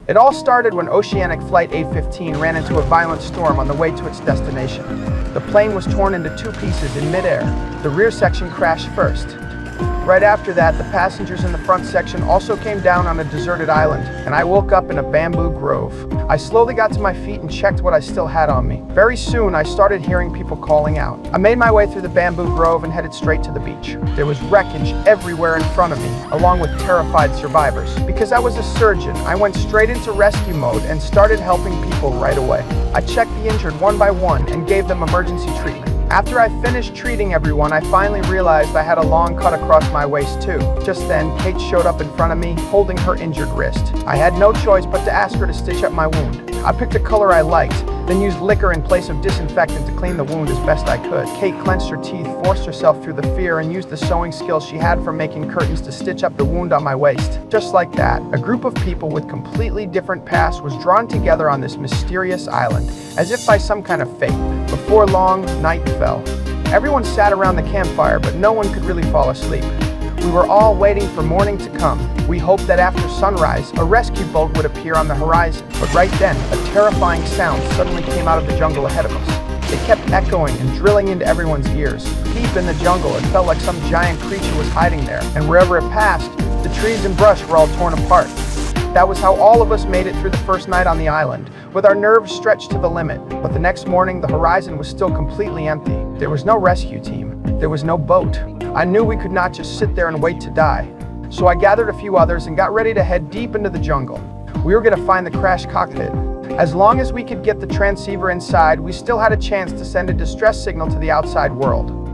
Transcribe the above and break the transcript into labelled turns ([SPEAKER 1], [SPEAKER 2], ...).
[SPEAKER 1] It all started when Oceanic Flight A-15 ran into a violent storm on the way to its destination. The plane was torn into two pieces in midair. The rear section crashed first. Right after that, the passengers in the front section also came down on a deserted island, and I woke up in a bamboo grove. I slowly got to my feet and checked what I still had on me. Very soon, I started hearing people calling out. I made my way through the bamboo grove and headed straight to the beach. There was wreckage everywhere in front of me, along with terrified survivors. Because I was a surgeon, I went straight into rescue mode and started helping people right away. I checked the injured one by one and gave them emergency treatment. After I finished treating everyone, I finally realized I had a long cut across my waist too. Just then, Kate showed up in front of me, holding her injured wrist. I had no choice but to ask her to stitch up my wound. I picked a color I liked, then used liquor in place of disinfectant to clean the wound as best I could. Kate clenched her teeth, forced herself through the fear, and used the sewing skills she had from making curtains to stitch up the wound on my waist. Just like that, a group of people with completely different pasts was drawn together on this mysterious island, as if by some kind of fate. Before long, night fell. Everyone sat around the campfire, but no one could really fall asleep. We were all waiting for morning to come. We hoped that after sunrise, a rescue boat would appear on the horizon. But right then, a terrifying sound suddenly came out of the jungle ahead of us. It kept echoing and drilling into everyone's ears. Deep in the jungle, it felt like some giant creature was hiding there, and wherever it passed, the trees and brush were all torn apart. That was how all of us made it through the first night on the island, with our nerves stretched to the limit. But the next morning, the horizon was still completely empty. There was no rescue team. There was no boat. I knew we could not just sit there and wait to die. So I gathered a few others and got ready to head deep into the jungle. We were going to find the crashed cockpit. As long as we could get the transceiver inside, we still had a chance to send a distress signal to the outside world.